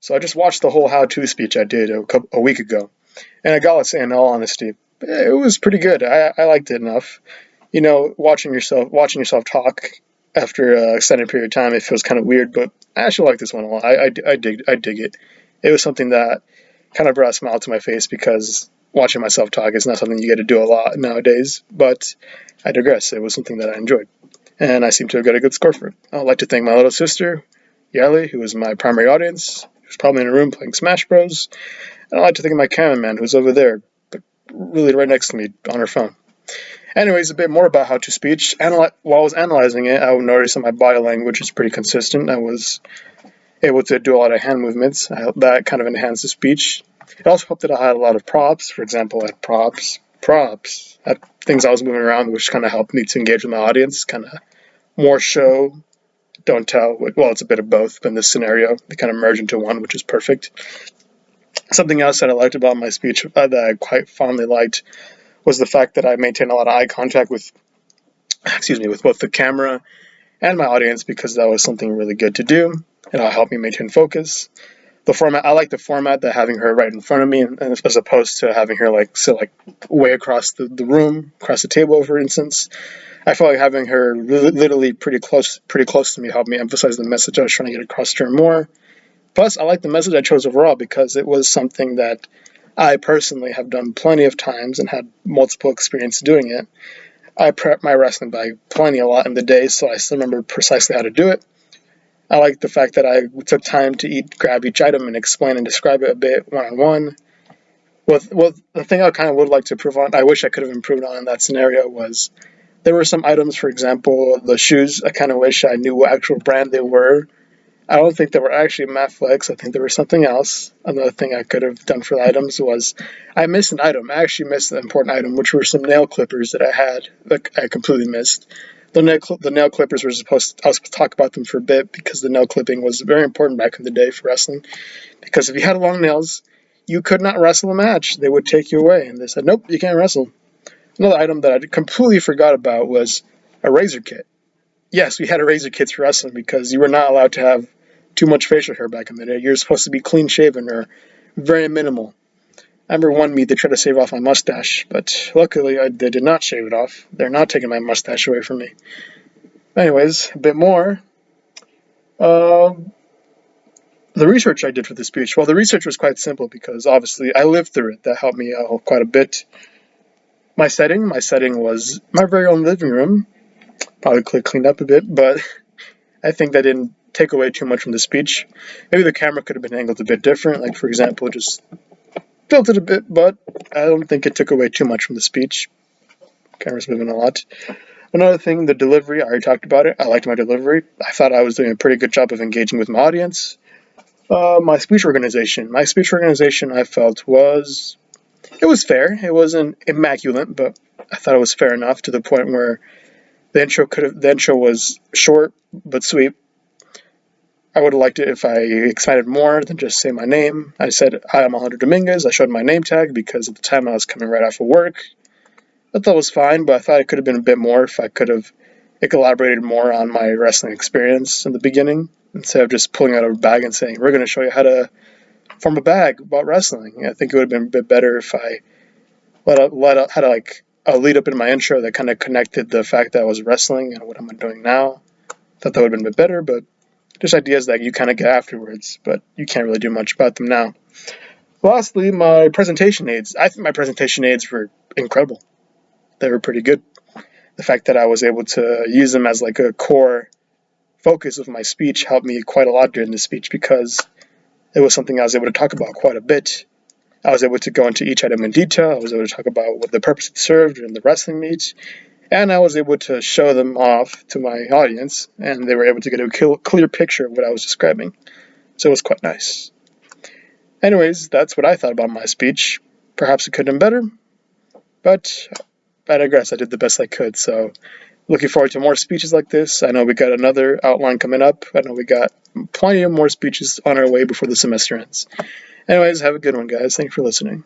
So I just watched the whole how-to speech I did a week ago, and I gotta say, in all honesty, it was pretty good. I liked it enough. Watching yourself talk after an extended period of time, it feels kind of weird, but I actually like this one a lot. I dig it. It was something that kind of brought a smile to my face because watching myself talk is not something you get to do a lot nowadays. But I digress. It was something that I enjoyed, and I seem to have got a good score for it. I'd like to thank my little sister, Yali, who was my primary audience, who's probably in a room playing Smash Bros. And I'd like to thank my cameraman, who's over there, but really right next to me on her phone. Anyways, a bit more about how to speech. While I was analyzing it, I noticed that my body language is pretty consistent. I was able to do a lot of hand movements. That kind of enhanced the speech. It also helped that I had a lot of props. For example, I had props, I had things I was moving around, which kind of helped me to engage with my audience. Kind of more show, don't tell. Well, it's a bit of both, but in this scenario, they kind of merge into one, which is perfect. Something else that I liked about my speech that I quite fondly liked was the fact that I maintained a lot of eye contact with both the camera and my audience because that was something really good to do. It'll help me maintain focus. I like the format that having her right in front of me, and as opposed to having her sit way across the room, across the table, for instance. I felt like having her literally pretty close to me helped me emphasize the message I was trying to get across to her more. Plus, I like the message I chose overall because it was something that I personally have done plenty of times and had multiple experience doing it. I prep my wrestling bag plenty a lot in the day, so I still remember precisely how to do it. I like the fact that I took time to grab each item and explain and describe it a bit one on one. The thing I kind of would like to improve on, I wish I could have improved on in that scenario, was there were some items, for example, the shoes. I kind of wish I knew what actual brand they were. I don't think they were actually Matflex. I think there was something else. Another thing I could have done for the items was I missed an item. I actually missed an important item, which were some nail clippers that I had that I completely missed. The nail clippers were I was supposed to talk about them for a bit because the nail clipping was very important back in the day for wrestling. Because if you had long nails, you could not wrestle a match. They would take you away. And they said, nope, you can't wrestle. Another item that I completely forgot about was a razor kit. Yes, we had a razor kits for wrestling because you were not allowed to have too much facial hair back in the day. You're supposed to be clean shaven or very minimal. I remember one meet they tried to shave off my mustache, but luckily they did not shave it off. They're not taking my mustache away from me. Anyways, a bit more. Uh, the research I did for the speech. Well, the research was quite simple because obviously I lived through it. That helped me out quite a bit. My setting was my very own living room. Probably cleaned up a bit, but I think that didn't take away too much from the speech. Maybe the camera could have been angled a bit different, like for example, just tilted a bit, but I don't think it took away too much from the speech. Camera's moving a lot. Another thing, the delivery, I already talked about it. I liked my delivery. I thought I was doing a pretty good job of engaging with my audience. My speech organization. My speech organization, I felt it was fair. It wasn't immaculate, but I thought it was fair enough to the point where the intro was short but sweet. I would have liked it if I expanded more than just say my name. I said, hi, I'm Alejandro Dominguez. I showed my name tag because at the time I was coming right off of work. I thought it was fine, but I thought it could have been a bit more if I could have elaborated more on my wrestling experience in the beginning instead of just pulling out a bag and saying, we're going to show you how to form a bag about wrestling. I think it would have been a bit better if I had a lead up in my intro that kind of connected the fact that I was wrestling and what I'm doing now. I thought that would have been a bit better, but just ideas that you kind of get afterwards, but you can't really do much about them now. Lastly, my presentation aids. I think my presentation aids were incredible. They were pretty good. The fact that I was able to use them as like a core focus of my speech helped me quite a lot during the speech because it was something I was able to talk about quite a bit. I was able to go into each item in detail. I was able to talk about what the purpose it served in the wrestling meet. And I was able to show them off to my audience, and they were able to get a clear picture of what I was describing. So it was quite nice. Anyways, that's what I thought about my speech. Perhaps it could have been better, but I digress. I did the best I could. So looking forward to more speeches like this. I know we got another outline coming up. I know we got plenty of more speeches on our way before the semester ends. Anyways, have a good one, guys. Thanks for listening.